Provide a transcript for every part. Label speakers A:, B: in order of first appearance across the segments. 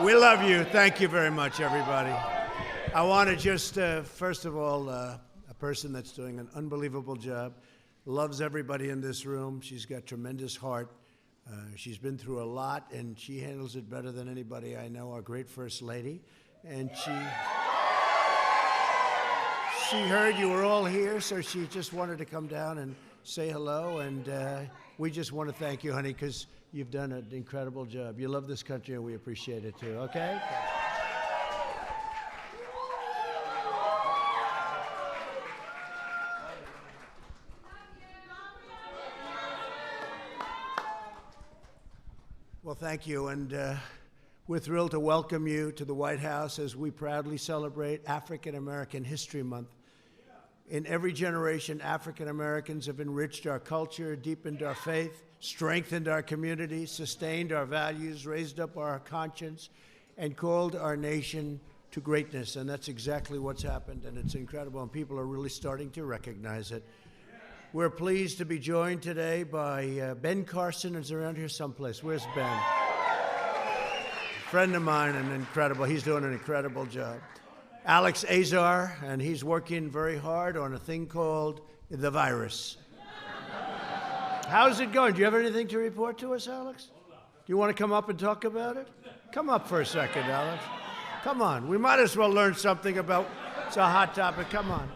A: We love you. Thank you very much, everybody. I want to just, first of all, a person that's doing an unbelievable job, loves everybody in this room. She's got tremendous heart. She's been through a lot, and she handles it better than anybody I know, our great First Lady. And she heard you were all here, so she just wanted to come down and say hello. And we just want to thank you, honey, because you've done an incredible job. You love this country, and we appreciate it, too, okay? Well, thank you, and we're thrilled to welcome you to the White House as we proudly celebrate African American History Month. In every generation, African Americans have enriched our culture, deepened our faith, strengthened our communities, sustained our values, raised up our conscience, and called our nation to greatness. And that's exactly what's happened, and it's incredible, and people are really starting to recognize it. We're pleased to be joined today by Ben Carson, is around here someplace. Where's Ben? A friend of mine, and incredible. He's doing an incredible job. Alex Azar, and he's working very hard on a thing called the virus. How's it going? Do you have anything to report to us, Alex? Do you want to come up and talk about it? Come up for a second, Alex. Come on. We might as well learn something about, it's a hot topic. Come on.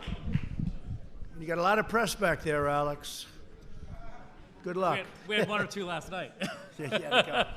A: You got a lot of press back there, Alex. Good luck.
B: We had one or two last night.
A: Go
B: ahead.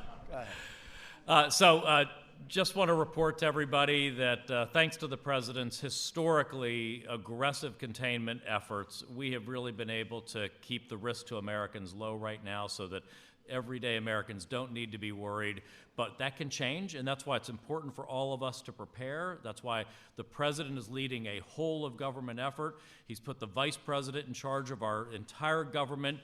B: Just want to report to everybody that thanks to the president's historically aggressive containment efforts, we have really been able to keep the risk to Americans low right now so that everyday Americans don't need to be worried. But that can change, and that's why it's important for all of us to prepare. That's why the president is leading a whole-of-government effort. He's put the vice president in charge of our entire government,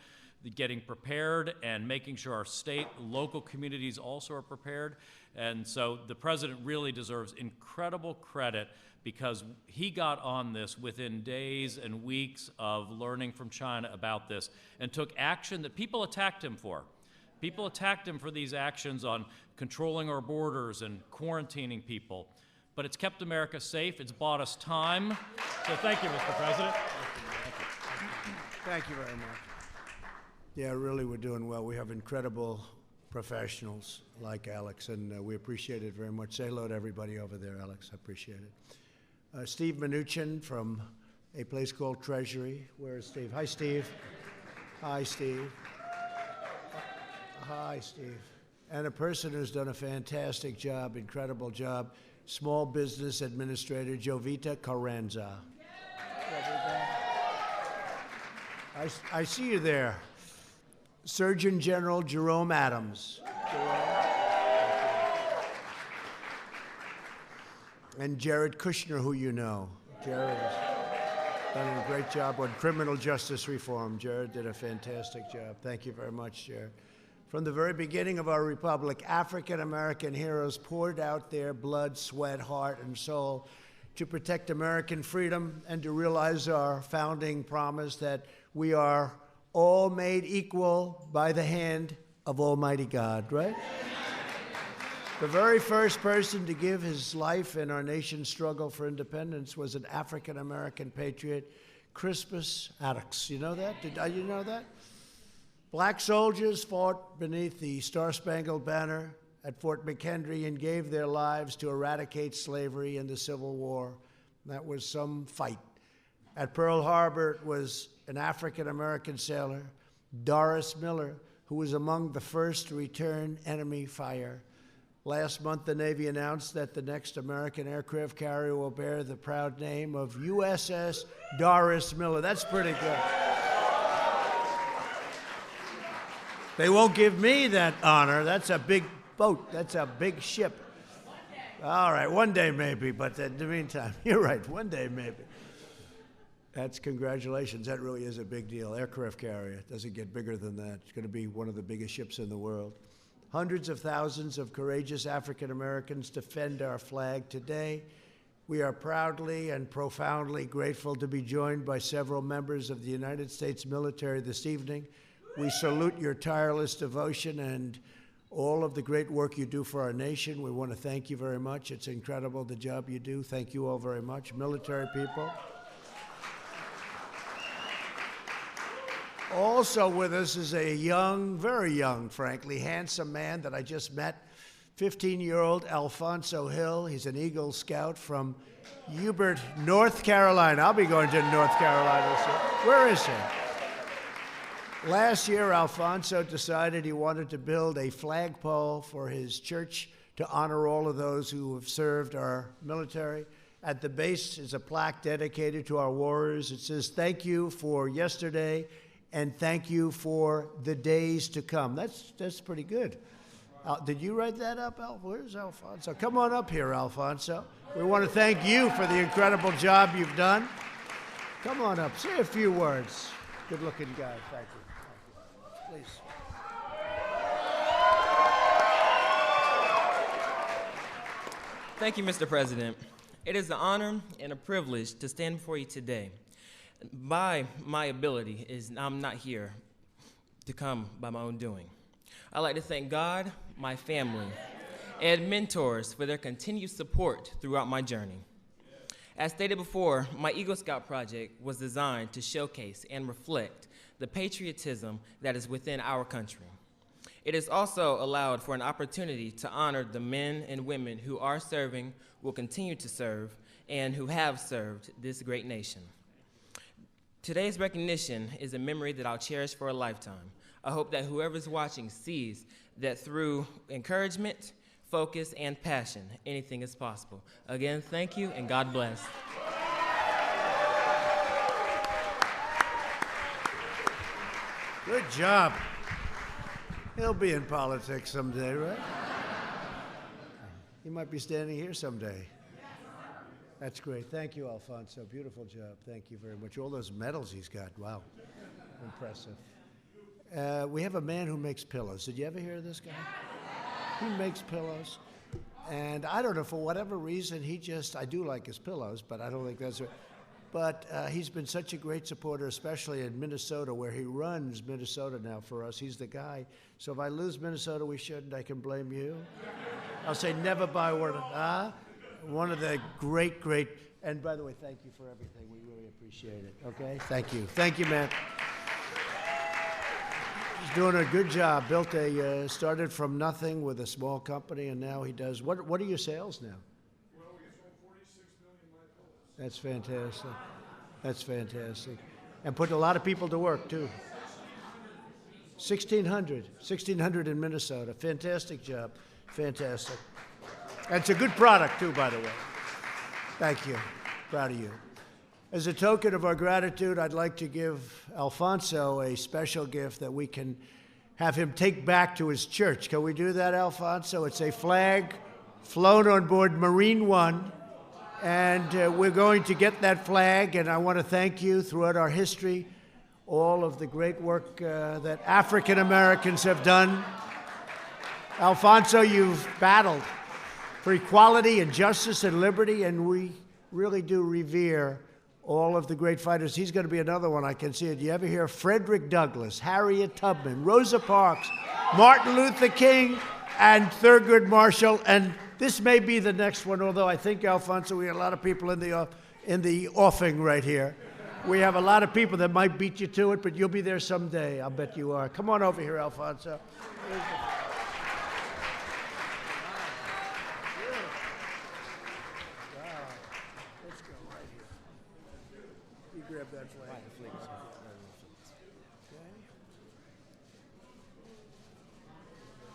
B: getting prepared and making sure our state, local communities also are prepared. And so the president really deserves incredible credit because he got on this within days and weeks of learning from China about this and took action that people attacked him for. People attacked him for these actions on controlling our borders and quarantining people. But it's kept America safe. It's bought us time. So thank you, Mr. President.
A: Thank you very much. Yeah, really, we're doing well. We have incredible professionals like Alex, and we appreciate it very much. Say hello to everybody over there, Alex. I appreciate it. Steve Mnuchin from a place called Treasury. Where is Steve? Hi, Steve. Hi, Steve. Hi, Steve. And a person who's done a fantastic job, incredible job, Small Business Administrator Jovita Carranza. I see you there. Surgeon General Jerome Adams. And Jared Kushner, who you know. Jared has done a great job on criminal justice reform. Jared did a fantastic job. Thank you very much, Jared. From the very beginning of our republic, African-American heroes poured out their blood, sweat, heart, and soul to protect American freedom and to realize our founding promise that we are all made equal by the hand of Almighty God, right? The very first person to give his life in our nation's struggle for independence was an African-American patriot, Crispus Attucks. You know that? Did you know that? Black soldiers fought beneath the Star-Spangled Banner at Fort McHenry and gave their lives to eradicate slavery in the Civil War. That was some fight. At Pearl Harbor, it was an African-American sailor, Doris Miller, who was among the first to return enemy fire. Last month, the Navy announced that the next American aircraft carrier will bear the proud name of USS Doris Miller. That's pretty good. They won't give me that honor. That's a big boat. That's a big ship. All right, one day maybe, but in the meantime, you're right, one day maybe. That's congratulations. That really is a big deal. Aircraft carrier doesn't get bigger than that. It's going to be one of the biggest ships in the world. Hundreds of thousands of courageous African Americans defend our flag today. We are proudly and profoundly grateful to be joined by several members of the United States military this evening. We salute your tireless devotion and all of the great work you do for our nation. We want to thank you very much. It's incredible the job you do. Thank you all very much. Military people. Also with us is a young, very young, frankly, handsome man that I just met, 15-year-old Alfonso Hill. He's an Eagle Scout from Hubert, North Carolina. I'll be going to North Carolina this year. Where is he? Last year, Alfonso decided he wanted to build a flagpole for his church to honor all of those who have served our military. At the base is a plaque dedicated to our warriors. It says, "Thank you for yesterday, and thank you for the days to come." That's pretty good. Did you write that up, Al? Where's Alfonso? Come on up here, Alfonso. We want to thank you for the incredible job you've done. Come on up. Say a few words. Good-looking guy. Thank you. Please.
C: Thank you, Mr. President. It is an honor and a privilege to stand before you today. By my ability, I'm not here to come by my own doing. I'd like to thank God, my family, and mentors for their continued support throughout my journey. As stated before, my Eagle Scout project was designed to showcase and reflect the patriotism that is within our country. It has also allowed for an opportunity to honor the men and women who are serving, will continue to serve, and who have served this great nation. Today's recognition is a memory that I'll cherish for a lifetime. I hope that whoever's watching sees that through encouragement, focus, and passion, anything is possible. Again, thank you, and God bless.
A: Good job. He'll be in politics someday, right? He might be standing here someday. That's great. Thank you, Alfonso. Beautiful job. Thank you very much. All those medals he's got. Wow. Impressive. We have a man who makes pillows. Did you ever hear of this guy? He makes pillows. And I don't know, for whatever reason, I do like his pillows, but I don't think that's right. But he's been such a great supporter, especially in Minnesota, where he runs Minnesota now for us. He's the guy. So if I lose Minnesota, we shouldn't. I can blame you. I'll say never buy one of the great, and by the way, thank you for everything. We really appreciate it, okay? Thank you. Thank you, man. He's doing a good job. Started from nothing with a small company, and now he does, what are your sales now?
D: Well, we sold 46 million My Pillows.
A: That's fantastic. That's fantastic. And put a lot of people to work, too. 1,600 in Minnesota. Fantastic job. Fantastic. And it's a good product, too, by the way. Thank you. Proud of you. As a token of our gratitude, I'd like to give Alfonso a special gift that we can have him take back to his church. Can we do that, Alfonso? It's a flag flown on board Marine One, and we're going to get that flag, and I want to thank you throughout our history, all of the great work that African Americans have done. Alfonso, you've battled for equality and justice and liberty, and we really do revere all of the great fighters. He's going to be another one, I can see it. Do you ever hear Frederick Douglass, Harriet Tubman, Rosa Parks, Martin Luther King, and Thurgood Marshall? And this may be the next one, although I think, Alfonso, we have a lot of people in the offing right here. We have a lot of people that might beat you to it, but you'll be there someday. I'll bet you are. Come on over here, Alfonso. Grab that flag. Okay.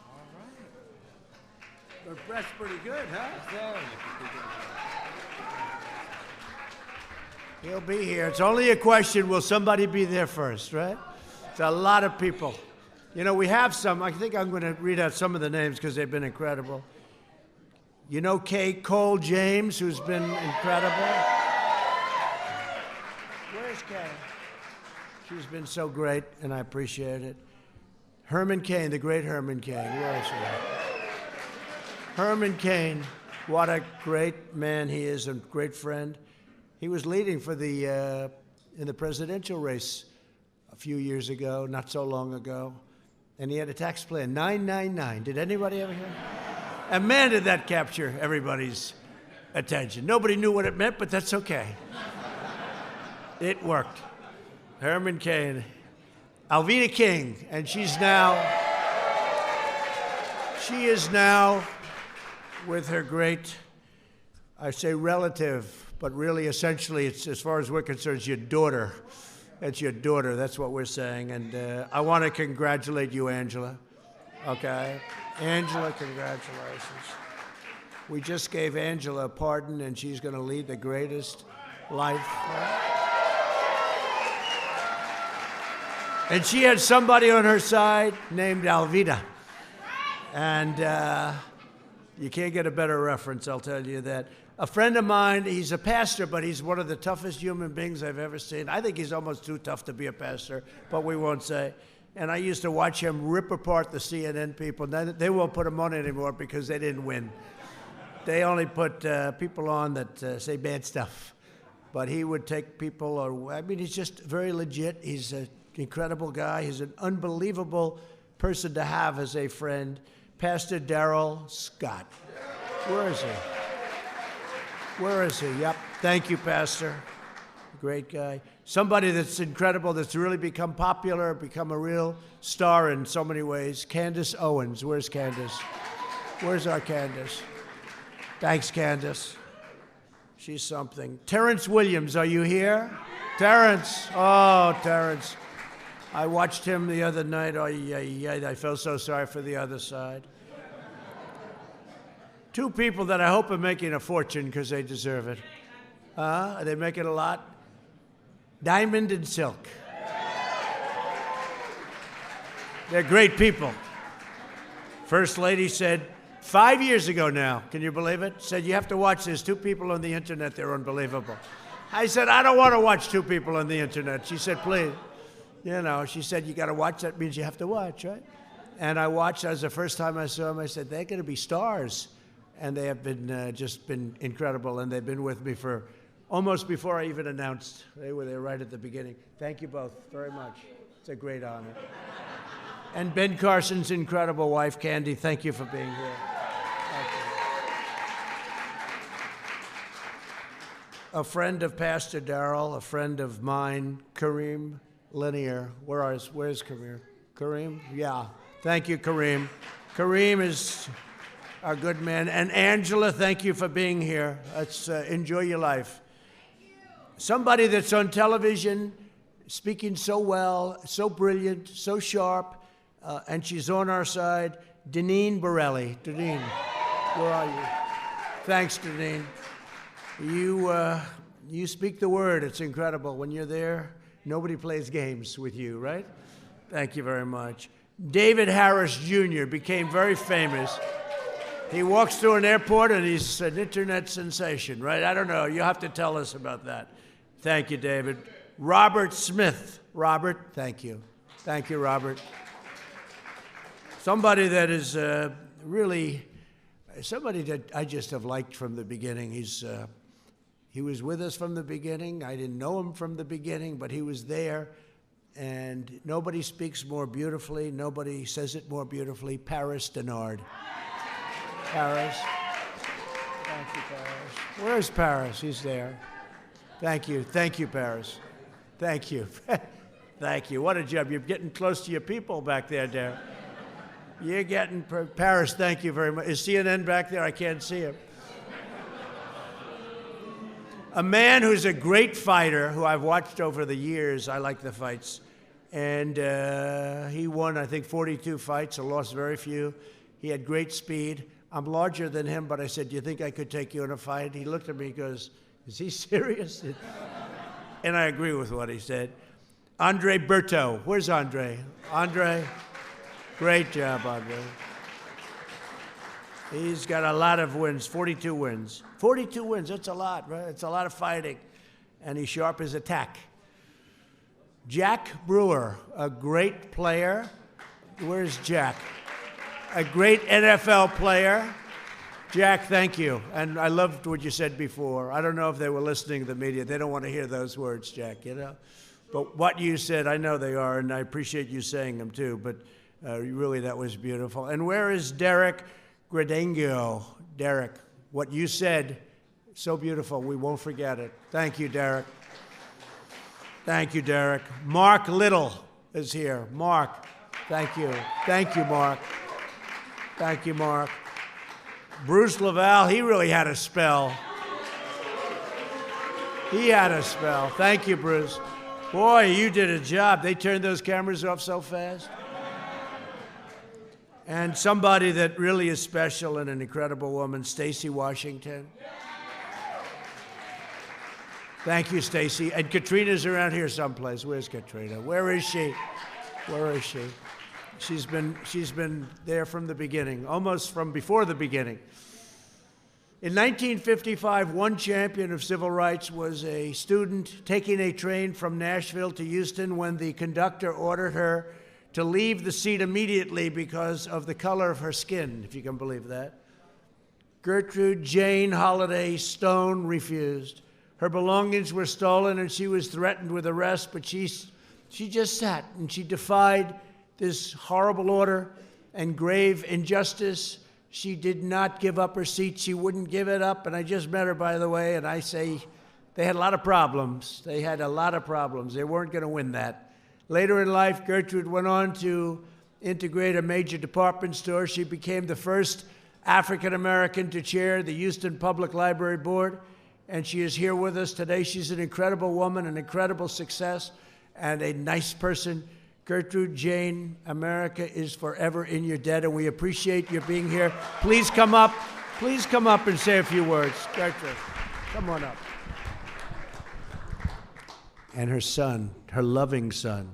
A: All right. The press pretty good, huh? He'll be here. It's only a question, will somebody be there first, right? It's a lot of people. You know, we have some. I think I'm going to read out some of the names because they've been incredible. You know Kay Cole James, who's been incredible. Where's Kay? She's been so great, and I appreciate it. Herman Cain, the great Herman Cain. Where is he? Herman Cain, what a great man he is, and great friend. He was leading for in the presidential race a few years ago, not so long ago, And he had a tax plan, 999. Did anybody ever hear? And man, did that capture everybody's attention. Nobody knew what it meant, but that's okay. It worked. Herman Cain. Alveda King, and she is now with her great, I say relative, but really essentially it's, as far as we're concerned, it's your daughter. It's your daughter, that's what we're saying. And I want to congratulate you, Angela. Okay? Angela, congratulations. We just gave Angela a pardon, and she's going to lead the greatest life. And she had somebody on her side named Alveda. And you can't get a better reference, I'll tell you that. A friend of mine, he's a pastor, but he's one of the toughest human beings I've ever seen. I think he's almost too tough to be a pastor, but we won't say. And I used to watch him rip apart the CNN people. They won't put him on anymore because they didn't win. They only put people on that say bad stuff. But he would take people, or I mean, he's just very legit. He's an incredible guy. He's an unbelievable person to have as a friend. Pastor Darrell Scott. Where is he? Where is he? Yep. Thank you, Pastor. Great guy. Somebody that's incredible, that's really become popular, become a real star in so many ways. Candace Owens. Where's Candace? Where's our Candace? Thanks, Candace. She's something. Terrence Williams, are you here? Terrence. Oh, Terrence. I watched him the other night. Oh, yeah, I felt so sorry for the other side. Two people that I hope are making a fortune because they deserve it. Are they making a lot? Diamond and Silk. They're great people. First Lady said 5 years ago now, can you believe it? Said, you have to watch this. Two people on the internet, they're unbelievable. I said, I don't want to watch two people on the internet. She said, please. You know, she said, you got to watch. That means you have to watch, right? And I watched. That was the first time I saw them. I said, they're going to be stars. And they have been just been incredible. And they've been with me for almost before I even announced. They were there right at the beginning. Thank you both very much. It's a great honor. And Ben Carson's incredible wife, Candy, thank you for being here. Thank you. A friend of Pastor Darrell, a friend of mine, Kareem Linear. Where's Kareem? Kareem? Yeah. Thank you, Kareem. Kareem is our good man. And Angela, thank you for being here. Let's enjoy your life. Somebody that's on television, speaking so well, so brilliant, so sharp, and she's on our side, Deneen Borelli. Deneen, where are you? Thanks, Deneen. You speak the word. It's incredible. When you're there, nobody plays games with you, right? Thank you very much. David Harris Jr. became very famous. He walks through an airport and he's an internet sensation, right? I don't know. You have to tell us about that. Thank you, David. Robert Smith. Robert, thank you. Thank you, Robert. Somebody that is really, somebody that I just have liked from the beginning. He was with us from the beginning. I didn't know him from the beginning, but he was there. And nobody speaks more beautifully. Nobody says it more beautifully. Paris Denard. Paris. Thank you, Paris. Where's Paris? He's there. Thank you. Thank you, Paris. Thank you. Thank you. What a job. You're getting close to your people back there, Darren. You're getting, Paris, thank you very much. Is CNN back there? I can't see him. A man who's a great fighter, who I've watched over the years. I like the fights. And he won, I think, 42 fights and lost very few. He had great speed. I'm larger than him, but I said, do you think I could take you in a fight? He looked at me and goes, is he serious? And I agree with what he said. Andre Berto. Where's Andre? Andre, great job, Andre. He's got a lot of wins, 42 wins. 42 wins, that's a lot, right? It's a lot of fighting. And he's sharp as a tack. Jack Brewer, a great player. Where's Jack? A great NFL player. Jack, thank you. And I loved what you said before. I don't know if they were listening to the media. They don't want to hear those words, Jack, you know? But what you said, I know they are, and I appreciate you saying them too. But Really, that was beautiful. And where is Derek Gradengio? Derek, what you said, so beautiful. We won't forget it. Thank you, Derek. Thank you, Derek. Mark Little is here. Mark, thank you. Thank you, Mark. Thank you, Mark. Bruce Laval, he really had a spell. He had a spell. Thank you, Bruce. Boy, you did a job. They turned those cameras off so fast. And somebody that really is special and an incredible woman, Stacy Washington. Thank you, Stacy. And Katrina's around here someplace. Where's Katrina? Where is she? Where is she? She's been there from the beginning, almost from before the beginning. In 1955, one champion of civil rights was a student taking a train from Nashville to Houston when the conductor ordered her to leave the seat immediately because of the color of her skin, if you can believe that. Gertrude Jane Holliday Stone refused. Her belongings were stolen and she was threatened with arrest, but she just sat and she defied this horrible order and grave injustice. She did not give up her seat. She wouldn't give it up. And I just met her, by the way, and I say they had a lot of problems. They had a lot of problems. They weren't going to win that. Later in life, Gertrude went on to integrate a major department store. She became the first African American to chair the Houston Public Library Board, and she is here with us today. She's an incredible woman, an incredible success, and a nice person. Gertrude Jane, America is forever in your debt, and we appreciate your being here. Please come up. Please come up and say a few words. Gertrude, come on up. And her son, her loving son.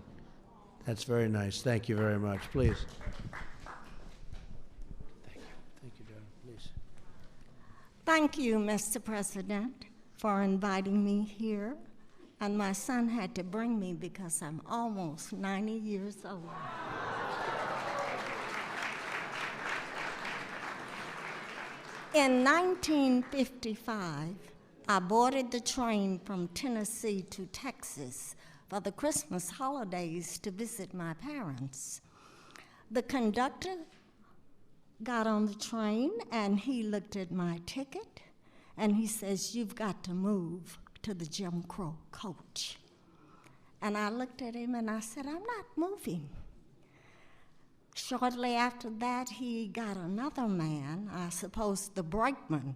A: That's very nice. Thank you very much. Please. Thank you. Thank you, darling. Please.
E: Thank you, Mr. President, for inviting me here. And my son had to bring me because I'm almost 90 years old. In 1955, I boarded the train from Tennessee to Texas for the Christmas holidays to visit my parents. The conductor got on the train and he looked at my ticket and he says, "You've got to move to the Jim Crow coach." And I looked at him and I said, "I'm not moving." Shortly after that, he got another man, I suppose the brakeman,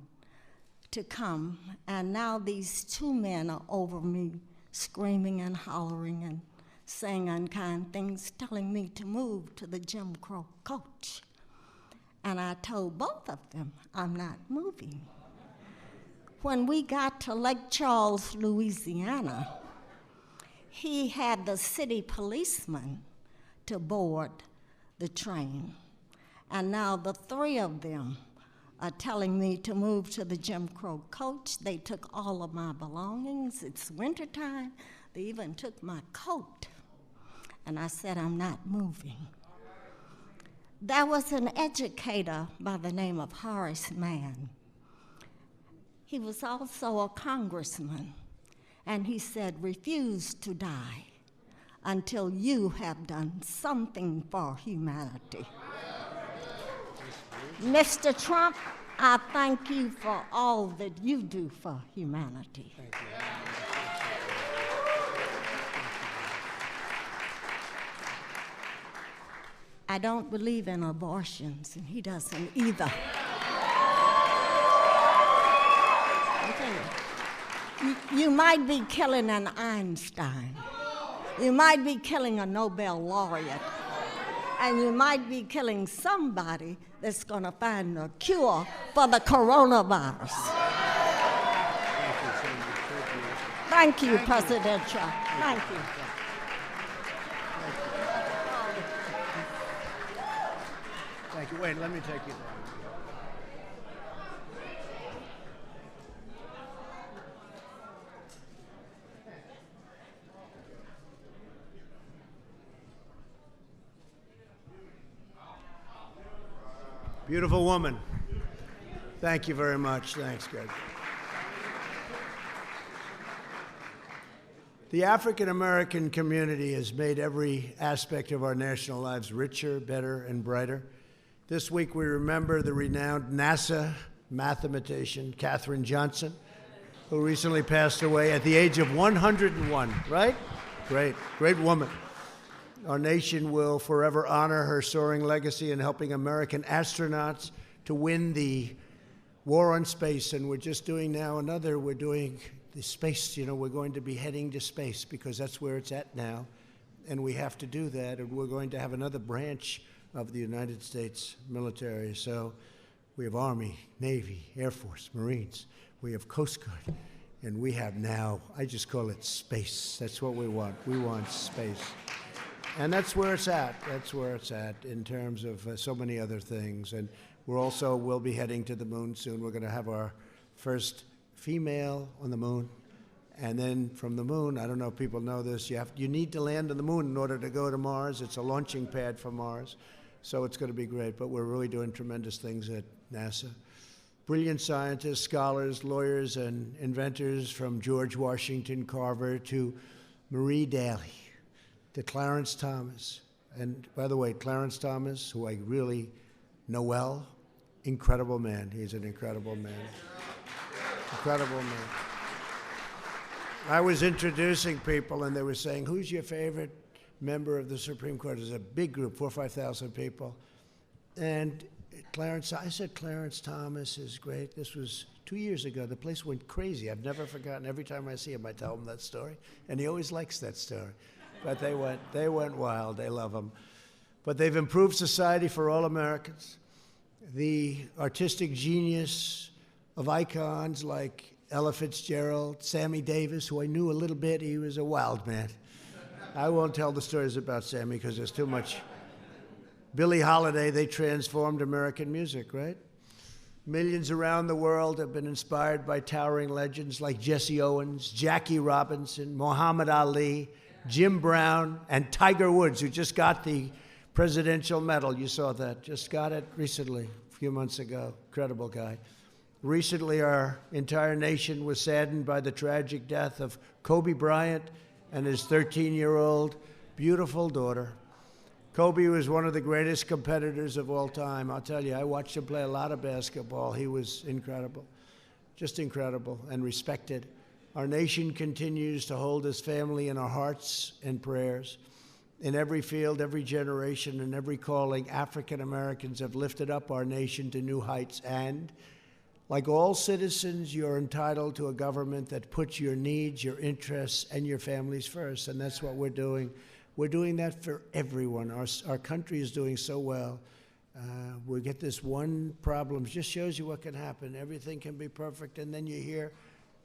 E: to come, and now these two men are over me, screaming and hollering and saying unkind things, telling me to move to the Jim Crow coach. And I told both of them, I'm not moving. When we got to Lake Charles, Louisiana, he had the city policeman to board the train. And now the three of them are telling me to move to the Jim Crow coach. They took all of my belongings. It's wintertime. They even took my coat. And I said, I'm not moving. There was an educator by the name of Horace Mann. He was also a congressman, and he said, refuse to die until you have done something for humanity. Mr. Trump, I thank you for all that you do for humanity.
A: Thank you.
E: I don't believe in abortions, and he doesn't either. You might be killing an Einstein. You might be killing a Nobel laureate. And you might be killing somebody that's going to find a cure for the coronavirus. Thank you, President Trump. Thank you.
A: Thank you. Wait, let me take you down. Beautiful woman. Thank you very much. Thanks, Greg. The African American community has made every aspect of our national lives richer, better, and brighter. This week we remember the renowned NASA mathematician, Katherine Johnson, who recently passed away at the age of 101, right? Great woman. Our nation will forever honor her soaring legacy in helping American astronauts to win the war on space. And we're just doing now we're doing the space, we're going to be heading to space because that's where it's at now. And we have to do that. And we're going to have another branch of the United States military. So we have Army, Navy, Air Force, Marines. We have Coast Guard. And we have now, I just call it space. That's what we want. We want space. And that's where it's at. That's where it's at in terms of so many other things. And we'll be heading to the moon soon. We're going to have our first female on the moon. And then from the moon, I don't know if people know this, you need to land on the moon in order to go to Mars. It's a launching pad for Mars. So it's going to be great. But we're really doing tremendous things at NASA. Brilliant scientists, scholars, lawyers, and inventors from George Washington Carver to Marie Daly to Clarence Thomas. And by the way, Clarence Thomas, who I really know well, incredible man. He's an incredible man. Incredible man. I was introducing people, and they were saying, who's your favorite member of the Supreme Court? It's a big group, 4,000 or 5,000 people. And I said Clarence Thomas is great. This was 2 years ago. The place went crazy. I've never forgotten. Every time I see him, I tell him that story. And he always likes that story. But they went wild. They love him. But they've improved society for all Americans. The artistic genius of icons like Ella Fitzgerald, Sammy Davis, who I knew a little bit. He was a wild man. I won't tell the stories about Sammy because there's too much. Billie Holiday, they transformed American music, right? Millions around the world have been inspired by towering legends like Jesse Owens, Jackie Robinson, Muhammad Ali, Jim Brown, and Tiger Woods, who just got the presidential medal. You saw that. Just got it recently, a few months ago. Incredible guy. Recently, our entire nation was saddened by the tragic death of Kobe Bryant and his 13-year-old beautiful daughter. Kobe was one of the greatest competitors of all time. I'll tell you, I watched him play a lot of basketball. He was incredible, just incredible and respected. Our nation continues to hold his family in our hearts and prayers. In every field, every generation, and every calling, African Americans have lifted up our nation to new heights. And like all citizens, you're entitled to a government that puts your needs, your interests, and your families first. And that's what we're doing. We're doing that for everyone. Our country is doing so well. We get this one problem. It just shows you what can happen. Everything can be perfect, and then you hear,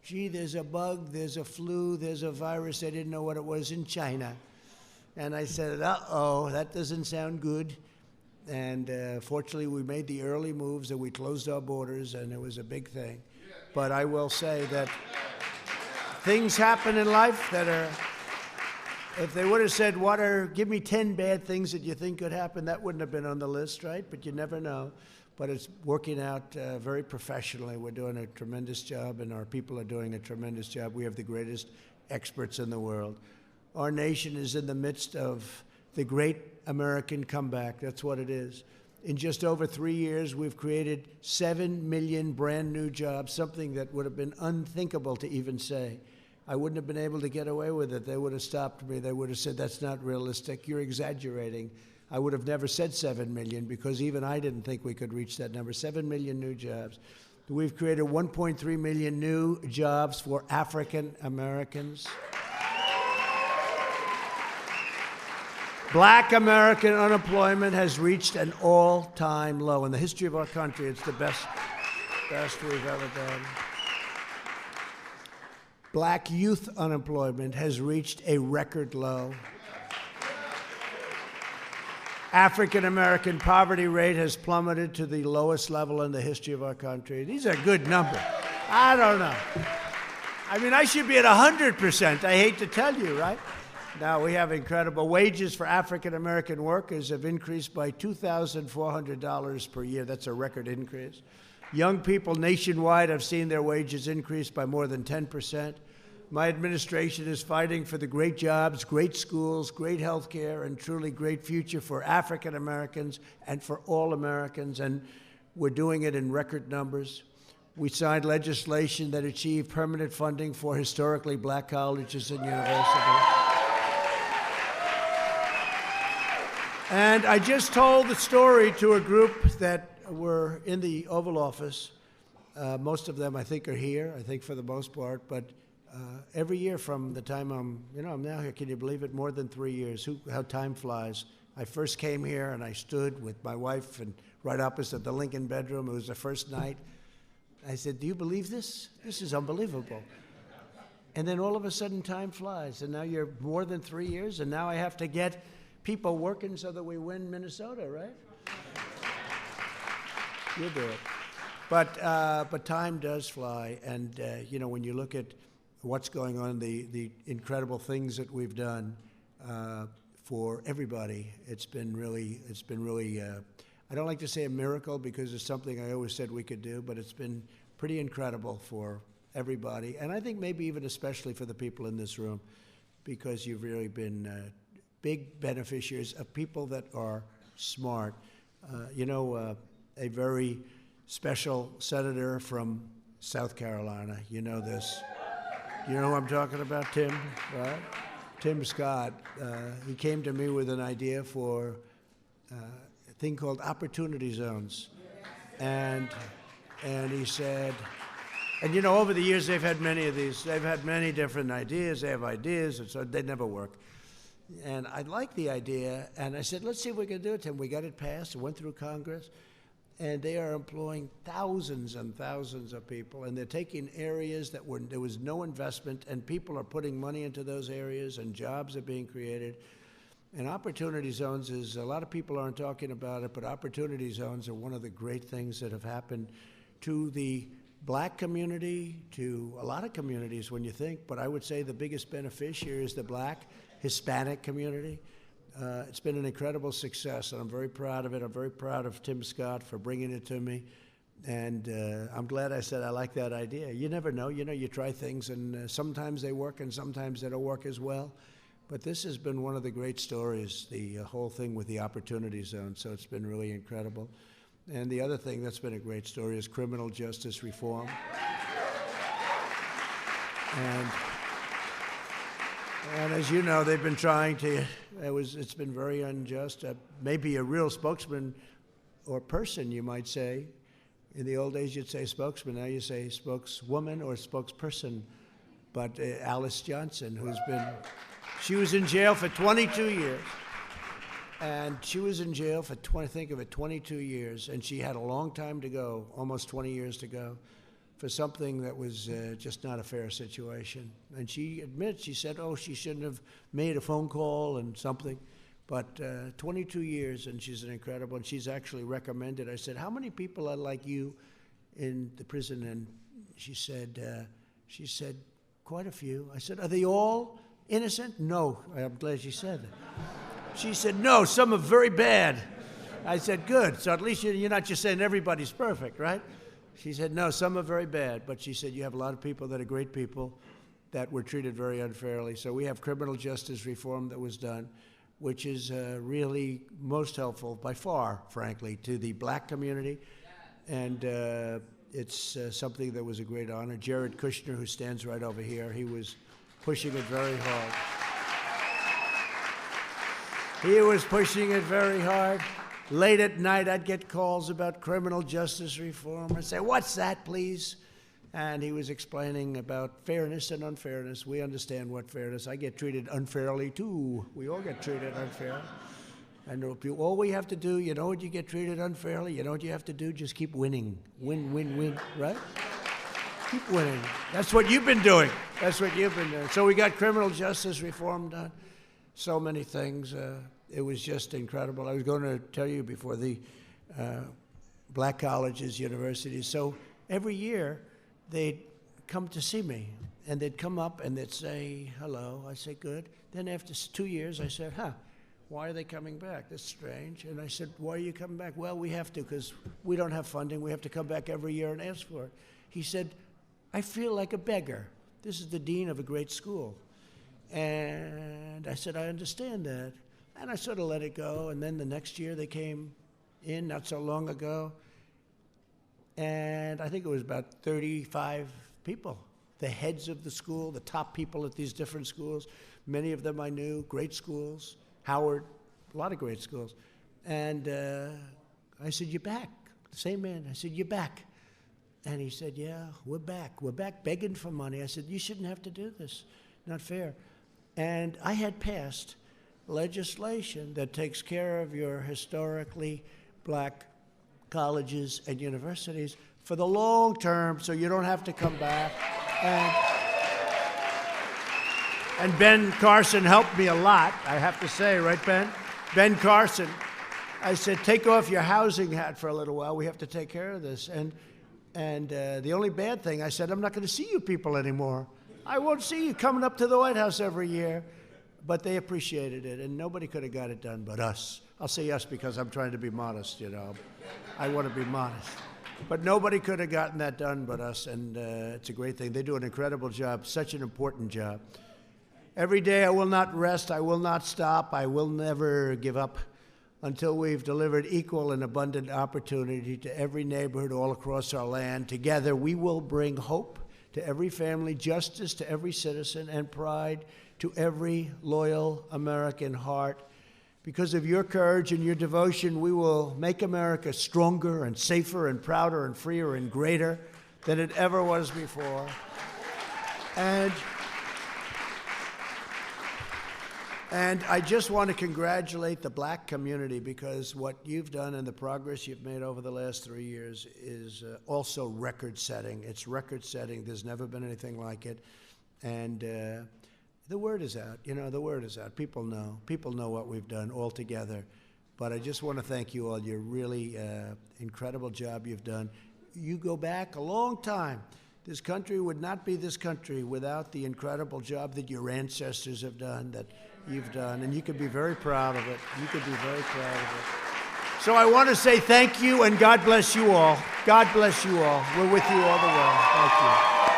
A: gee, there's a bug, there's a flu, there's a virus. They didn't know what it was in China. And I said, uh-oh, that doesn't sound good. And fortunately, we made the early moves, and we closed our borders, and it was a big thing. But I will say that things happen in life that are... If they would have said, give me 10 bad things that you think could happen, that wouldn't have been on the list, right? But you never know. But it's working out very professionally. We're doing a tremendous job, and our people are doing a tremendous job. We have the greatest experts in the world. Our nation is in the midst of the great American comeback. That's what it is. In just over 3 years, we've created 7 million brand new jobs, something that would have been unthinkable to even say. I wouldn't have been able to get away with it. They would have stopped me. They would have said, that's not realistic. You're exaggerating. I would have never said 7 million because even I didn't think we could reach that number. 7 million new jobs. We've created 1.3 million new jobs for African Americans. Black American unemployment has reached an all-time low. In the history of our country, it's the best we've ever done. Black youth unemployment has reached a record low. African American poverty rate has plummeted to the lowest level in the history of our country. These are good numbers. I don't know. I mean, I should be at 100%. I hate to tell you, right? Now, we have incredible wages for African American workers have increased by $2,400 per year. That's a record increase. Young people nationwide have seen their wages increase by more than 10%. my administration is fighting for the great jobs, great schools, great health care, and truly great future for African Americans and for all Americans, and we're doing it in record numbers. We signed legislation that achieved permanent funding for historically black colleges and universities. And I just told the story to a group that were in the Oval Office. Most of them, I think, are here, I think for the most part, but every year from the time I'm now here, can you believe it, more than 3 years, how time flies. I first came here and I stood with my wife and right opposite the Lincoln bedroom. It was the first night. I said, do you believe this? This is unbelievable. And then all of a sudden time flies, and now you're more than 3 years, and now I have to get people working so that we win Minnesota, right? You'll do it. But time does fly, and when you look at what's going on, the incredible things that we've done for everybody, it's been really. I don't like to say a miracle because it's something I always said we could do, but it's been pretty incredible for everybody, and I think maybe even especially for the people in this room, because you've really been big beneficiaries of people that are smart. A very special senator from South Carolina, you know this. You know who I'm talking about, Tim, right? Tim Scott. He came to me with an idea for a thing called opportunity zones. And he said, and over the years they've had many of these. They've had many different ideas. They have ideas, and so they never work. And I liked the idea, and I said, let's see if we can do it, Tim. We got it passed. It went through Congress. And they are employing thousands and thousands of people, and they're taking areas that there was no investment, and people are putting money into those areas, and jobs are being created. And opportunity zones a lot of people aren't talking about it, but opportunity zones are one of the great things that have happened to the black community, to a lot of communities when you think, but I would say the biggest beneficiary is the black, Hispanic community. It's been an incredible success, and I'm very proud of it. I'm very proud of Tim Scott for bringing it to me, and I'm glad I said I like that idea. You never know. You try things, and sometimes they work, and sometimes they don't work as well. But this has been one of the great stories, the whole thing with the opportunity zone, so it's been really incredible. And the other thing that's been a great story is criminal justice reform. And as you know, they've been trying to, it's been very unjust. Maybe a real spokesman or person, you might say. In the old days, you'd say spokesman. Now you say spokeswoman or spokesperson. But Alice Johnson, she was in jail for 22 years. And she was in jail for 22 years. And she had a long time to go, almost 20 years to go, for something that was just not a fair situation. And she admits, she said, she shouldn't have made a phone call and something. But 22 years, and she's an incredible, and she's actually recommended. I said, how many people are like you in the prison? And she said, quite a few. I said, are they all innocent? No. I'm glad she said that. She said, no, some are very bad. I said, good. So at least you're not just saying everybody's perfect, right? She said, no, some are very bad. But she said, you have a lot of people that are great people that were treated very unfairly. So we have criminal justice reform that was done, which is really most helpful by far, frankly, to the black community. And it's something that was a great honor. Jared Kushner, who stands right over here, he was pushing it very hard. He was pushing it very hard. Late at night, I'd get calls about criminal justice reform. I'd say, what's that, please? And he was explaining about fairness and unfairness. We understand what fairness. I get treated unfairly, too. We all get treated unfairly. And all we have to do, you know what you get treated unfairly? You know what you have to do? Just keep winning. Win, win, win, right? Keep winning. That's what you've been doing. That's what you've been doing. So we got criminal justice reform done. So many things. It was just incredible. I was going to tell you before the black colleges, universities. So every year they'd come to see me, and they'd come up and they'd say, hello. I say, good. Then after 2 years, I said, why are they coming back? That's strange. And I said, why are you coming back? Well, we have to because we don't have funding. We have to come back every year and ask for it. He said, I feel like a beggar. This is the dean of a great school. And I said, I understand that. And I sort of let it go. And then the next year they came in, not so long ago. And I think it was about 35 people, the heads of the school, the top people at these different schools. Many of them I knew, great schools, Howard, a lot of great schools. And I said, "You're back." The same man. I said, "You're back." And he said, "Yeah, we're back. We're back begging for money." I said, "You shouldn't have to do this. Not fair." And I had passed legislation that takes care of your historically black colleges and universities for the long term, so you don't have to come back. And Ben Carson helped me a lot, I have to say, right, Ben? Ben Carson, I said, "Take off your housing hat for a little while. We have to take care of this." And the only bad thing, I said, "I'm not going to see you people anymore. I won't see you coming up to the White House every year." But they appreciated it, and nobody could have got it done but us. I'll say us because I'm trying to be modest, you know. I want to be modest. But nobody could have gotten that done but us, and it's a great thing. They do an incredible job, such an important job. Every day I will not rest, I will not stop, I will never give up until we've delivered equal and abundant opportunity to every neighborhood all across our land. Together we will bring hope to every family, justice to every citizen, and pride to every loyal American heart. Because of your courage and your devotion, we will make America stronger and safer and prouder and freer and greater than it ever was before. And I just want to congratulate the black community, because what you've done and the progress you've made over the last 3 years is also record-setting. It's record-setting. There's never been anything like it. And the word is out. You know, the word is out. People know. People know what we've done all together. But I just want to thank you all. You're really incredible job you've done. You go back a long time. This country would not be this country without the incredible job that your ancestors have done, that you've done, and you could be very proud of it. You could be very proud of it. So I want to say thank you, and God bless you all. God bless you all. We're with you all the way. Thank you.